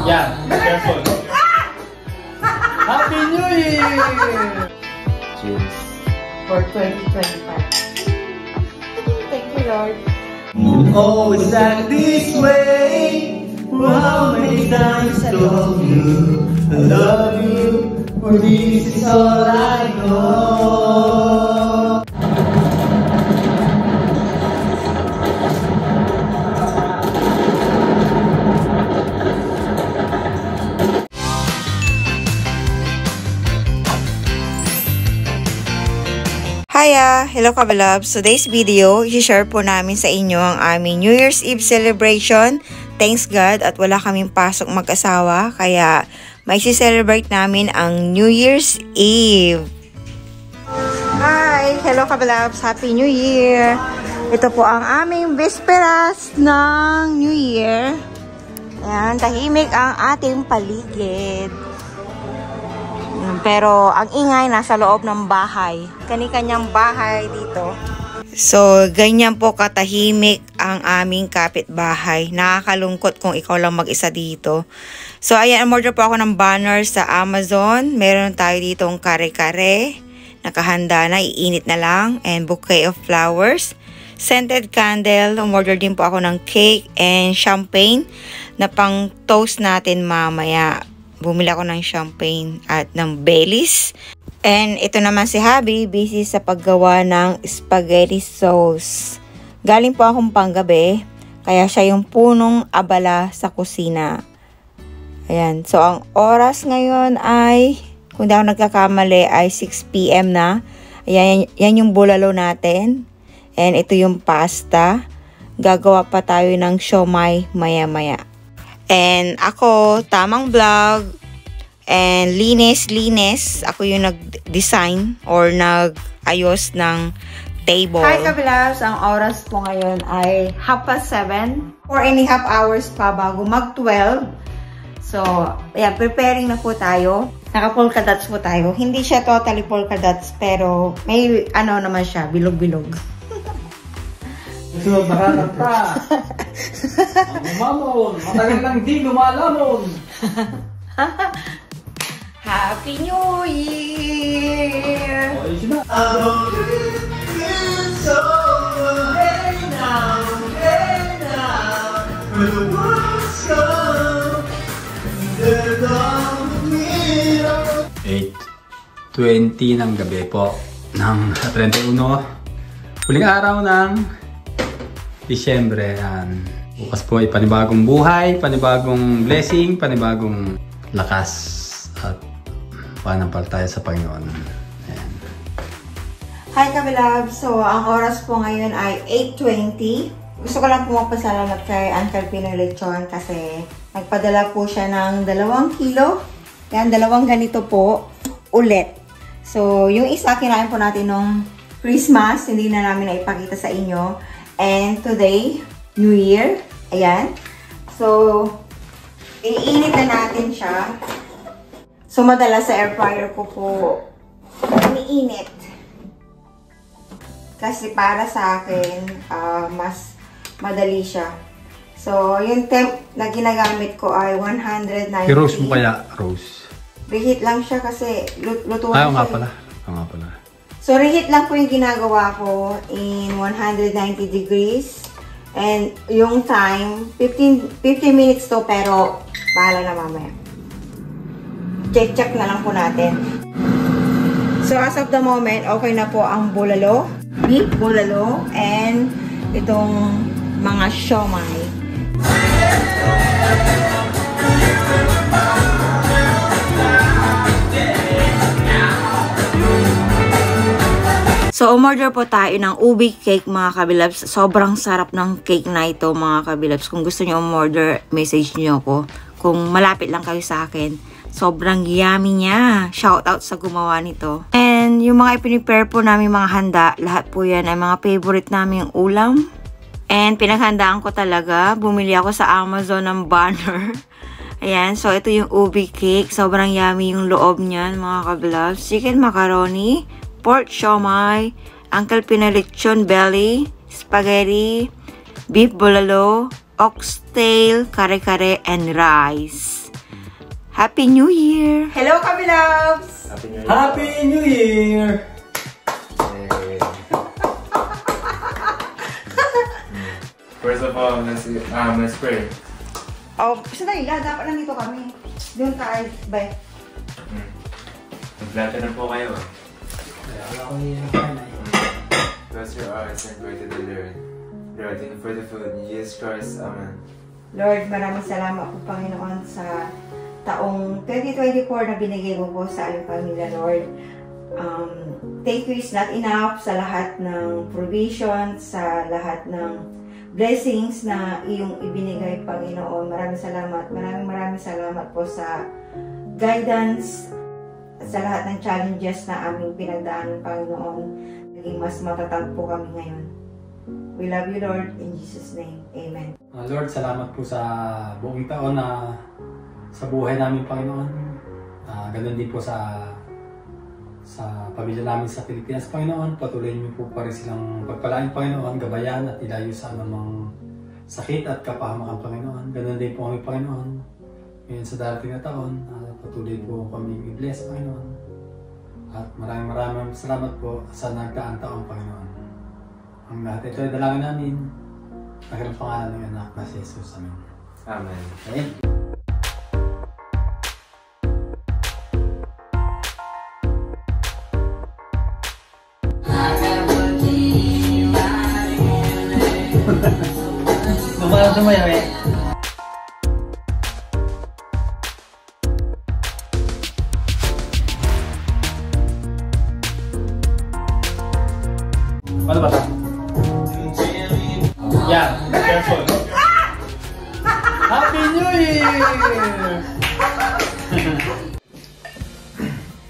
Yeah, careful. Happy New Year! Cheers. For 2025. Thank you, Lord. Oh, it's like this way. How many times I told you I love you, for this is all I know. Hiya! Hello Kabalabs! Today's video, i-share po namin sa inyo ang aming New Year's Eve celebration. Thanks God at wala kaming pasok mag-asawa, kaya may celebrate namin ang New Year's Eve. Hi! Hello Kabalabs! Happy New Year! Ito po ang aming bisperas ng New Year. Ayan, tahimik ang ating paligid. Pero ang ingay nasa loob ng bahay. Kani-kanyang bahay dito. So, ganyan po katahimik ang aming kapitbahay. Nakakalungkot kung ikaw lang mag-isa dito. So, ayan, umorder po ako ng banner sa Amazon. Meron tayo dito ang kare-kare. Nakahanda na, iinit na lang. And bouquet of flowers. Scented candle. Umorder din po ako ng cake and champagne na pang toast natin mamaya. Bumili ako ng champagne at ng Baileys. And ito naman si Habi, busy sa paggawa ng spaghetti sauce. Galing po akong panggabi, kaya siya yung punong abala sa kusina. Ayan, so ang oras ngayon ay, kung di ako nagkakamali, ay 6 PM na. Ayan, yan yung bulalo natin. And ito yung pasta. Gagawa pa tayo ng siomai maya-maya. And ako, tamang vlog, and linis. Ako yung nag-design or nag-ayos ng table. Hi Kabilabs! Ang oras po ngayon ay 7:30. 4.5 hours pa bago mag-12. So, yeah, preparing na po tayo. Naka-polka dots po tayo. Hindi siya totally polka dots, pero may ano naman siya, bilog-bilog. So, nakakanta. Mamon, matagal lang di lumalamon. Happy New Year! Eight 20 ng gabi po ng 31. Huling araw ng Disyembre. Bukas po ay panibagong buhay, panibagong blessing, panibagong lakas at panampalataya sa Panginoon. Ayan. Hi Kabilab! So, ang oras po ngayon ay 8:20. Gusto ko lang po magpasalamat kay Uncle Pinoy Lechon kasi nagpadala po siya ng 2 kilo. Yan, 2 ganito po ulit. So, yung isa kinain po natin nung Christmas, hindi na namin naipakita sa inyo. And today, New Year. Ayan. So, iinit na natin siya. So, madalas sa air fryer ko po iniinit. Kasi para sa akin, mas madali siya. So, yung temp na ginagamit ko ay 190. I-roast mo kaya? Roast. Reheat lang siya kasi lutuan siya. nga pala. Oo nga pala. So, reheat lang po yung ginagawa ko in 190 degrees. And yung time, 15 minutes to, pero bahala na mamaya. Check na lang po natin. So, as of the moment, okay na po ang bulalo, beef bulalo, and itong mga siomai. So, umorder po tayo ng ubi cake mga Kabilabs. Sobrang sarap ng cake na ito mga Kabilabs. Kung gusto nyo umorder, message nyo ako. Kung malapit lang kayo sa akin. Sobrang yummy niya. Shout out sa gumawa nito. And yung mga ipiniprepare po namin mga handa, lahat po yan ay mga favorite namin ulam. And pinaghandaan ko talaga. Bumili ako sa Amazon ng banner. Ayan, so ito yung ubi cake. Sobrang yummy yung loob niyan mga Kabilabs. Chicken macaroni, pork siomai, Uncle Pinoy Lechon belly, spaghetti, beef bulalo, oxtail, kare-kare, and rice. Happy New Year! Hello, Kami Loves! Happy New Year! Happy New Year! First of all, let's pray. Oh, sandali lang. Dapat nandito kami. Doon tayo. Bye. Mag-latte na po kayo. Wala ko yung Close your eyes and pray to the Lord. Lord, thank you for the food. In Jesus Christ, Amen. Lord, maraming salamat po, Panginoon, sa taong 2024 na binigay mo po sa aming pamilya, Lord. Thank you is not enough sa lahat ng provision, sa lahat ng blessings na iyong ibinigay, Panginoon. Maraming salamat. Maraming salamat po sa guidance at sa lahat ng challenges na aming pinagdaanan, Panginoon. Naging mas matatag po kami ngayon. We love you, Lord. In Jesus' name. Amen. Lord, salamat po sa buong taon na sa buhay namin, Panginoon. Ganun din po sa pamilya namin sa Pilipinas, Panginoon. Patuloy niyo po pa rin silang pagpalain, Panginoon, gabayan at ilayo sa anumang sakit at kapahamakan, Panginoon. Ganun din po kami, Panginoon. Ngayon sa darating na taon, patuloy po kami i-bless, Panginoon. At maraming salamat po sa nagdaang taon, Panginoon. Ang lahat ito ay dalangin namin. Nagkaroon pangalan ng anak na si Jesus. Amen. Amen. Amen. Sumayaw eh. Ano ba ito? Yeah, careful. Happy New Year!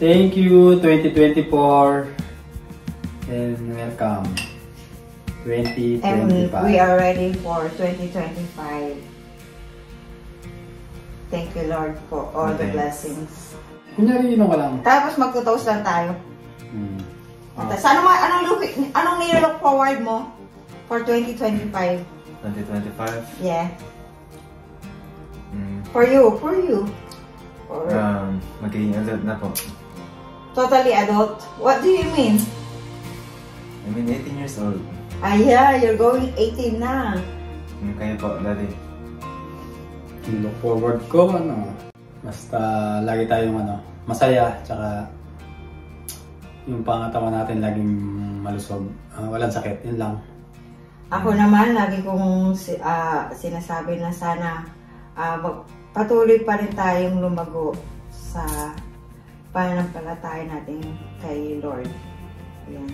Thank you, 2024. And welcome. 2025. And we are ready for 2025. Thank you, Lord, for all the blessings. Kunyari, inom ka lang. Tapos magtutoast lang tayo. Tapos anong nilook forward mo for 2025? 2025? Yeah. For you. Or magiging adult na po. totally adult? What do you mean? I mean, 18 years old. Yeah, you're going 18 na. Kayo po, Daddy. Look forward ko, basta lagi tayong masaya, tsaka yung pangatawan natin laging malusog, walang sakit, yun lang. Ako naman, lagi kong sinasabi na sana patuloy pa rin tayong lumago sa pananampalataya natin kay Lord. Ayan.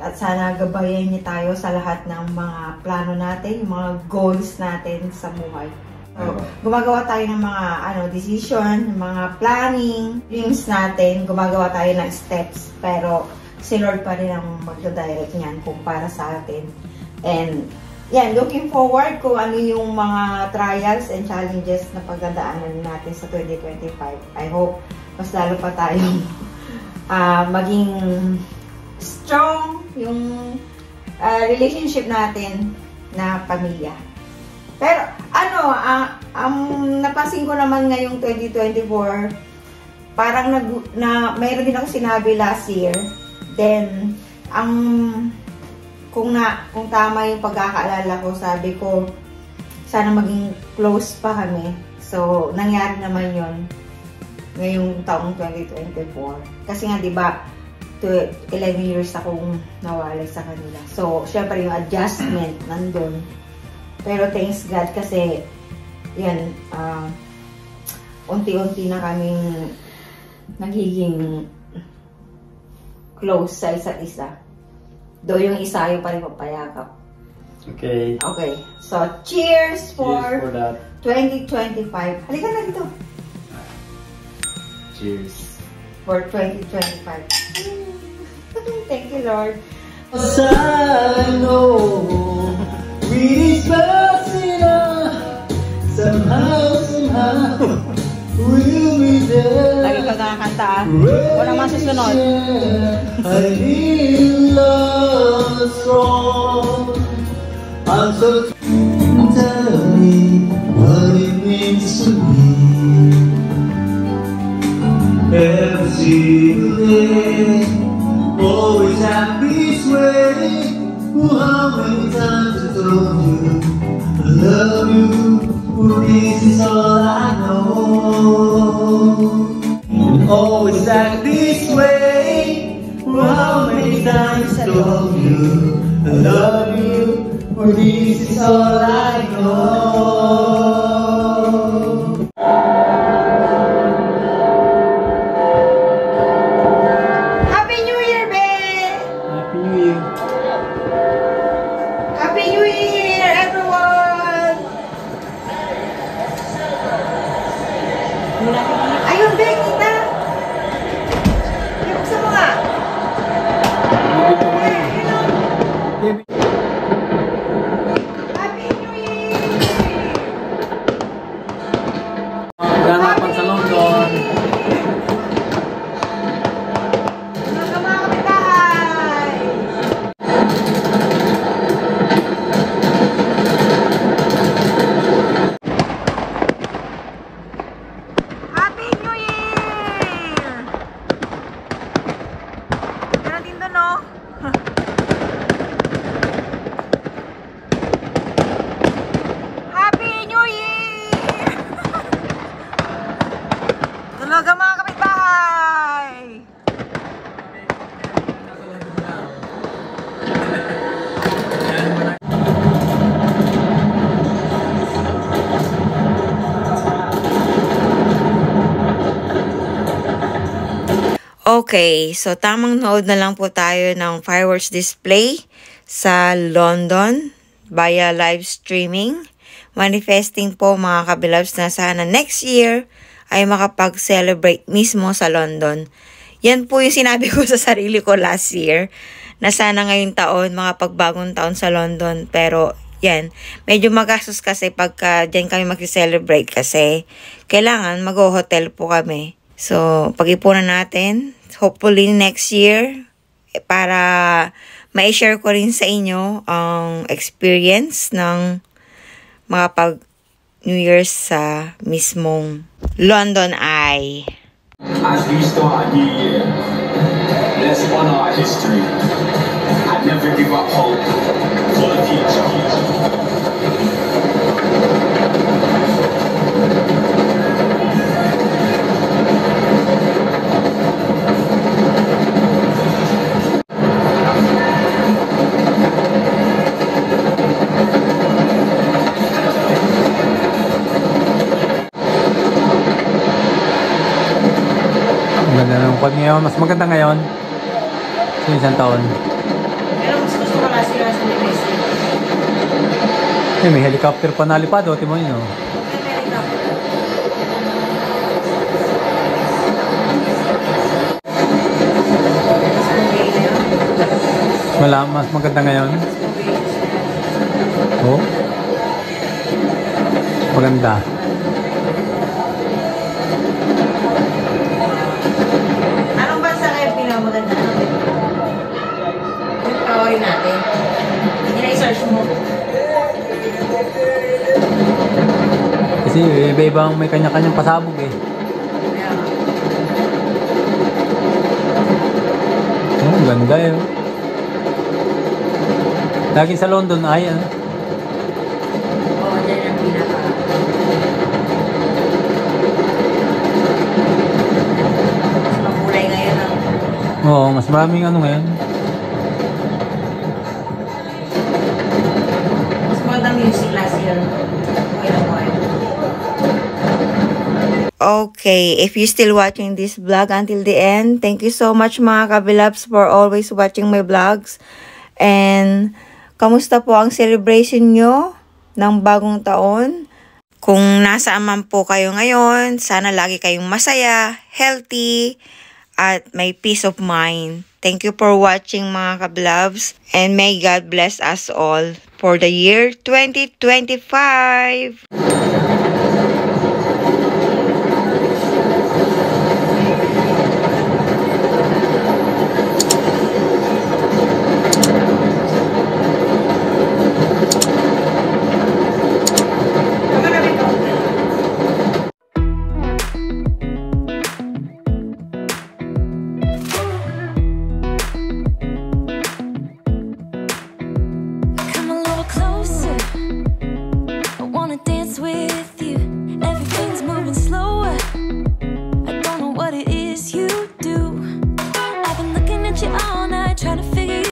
At sana gabayan niyo tayo sa lahat ng mga plano natin, yung mga goals natin sa buhay. So, gumagawa tayo ng mga decision, mga planning, dreams natin, gumagawa tayo ng steps, pero si Lord pa rin ang magdadirect niyan kung para sa atin. And yan, looking forward kung ano yung mga trials and challenges na pagdadaanan natin sa 2025. I hope mas lalo pa tayong maging strong yung relationship natin na pamilya. Pero napansin ko naman ngayong 2024, parang mayroon din ako sinabi last year. Then kung tama yung pagkakaalala ko, sabi ko sana maging close pa kami. So nangyari naman yon ngayong taong 2024. Kasi nga 'di ba, 11 years akong nawalay sa kanila. So, syempre yung adjustment nandun. Pero thanks God kasi, yan, unti-unti na kaming nagiging close sa isa't isa. Do yung isa yung pa rin papayakap. Okay. Okay. So, cheers for that. 2025. Halika na dito. Cheers. For 2025. Thank you, Lord. I know we passing up somehow we'll be there. Lagi ka nakakanta, walang masusunod. I feel love strong. I'm so tell me what it means to me. every single day. Always happy this way. Oh, how many times I told you I love you, for this is all I know. And always act this way. Oh, how many times I told you I love you, for this is all I know. Happy New Year, babe! Happy New Year. Happy New Year, everyone! Ayun, babe, kita! Buksan mo nga! Happy New Year! Ganapan sa London. Mga mga kapitbahay! Happy New Year! Meron din doon, no? Happy New Year! Talaga mga kapitbahay! Okay, so tamang nood na lang po tayo ng fireworks display sa London via live streaming. Manifesting po mga kabilabs na sana next year ay makapag-celebrate mismo sa London. Yan po yung sinabi ko sa sarili ko last year na sana ngayong taon makapagbagong taon sa London. Pero yan, medyo magastos kasi pagka dyan kami mag-celebrate kasi kailangan mag-hotel po kami. So, pag-ipunan natin, hopefully next year, para ma-share ko rin sa inyo ang experience ng makapag New Year's sa mismong London Eye. As we start a new year, let's honor our history and never give up hope for the future. Maganda ng kwan ngayon. Mas maganda ngayon. Sa isang taon. Pero mas gusto ko last year sa Messi. May helicopter pa nalipad. O, timo yun, o. Mas maganda ngayon. Oh. Maganda. Anong bansa kayo pinakamaganda? Yung kawain natin. Hindi na i-search mo. Kasi iba-ibang may kanya-kanyang pasabog eh. Oh, ganda eh. Lagi sa London ay ano? Oo, dyan ang pinaka. Mas makulay ngayon ang... Oo, mas maraming ano ngayon. Mas magandang music last year. Okay, if you're still watching this vlog until the end, thank you so much mga kabilabs for always watching my vlogs. And kamusta po ang celebration nyo ng bagong taon? Kung nasaan man po kayo ngayon, sana lagi kayong masaya, healthy, at may peace of mind. Thank you for watching mga kablabs, and may God bless us all for the year 2025!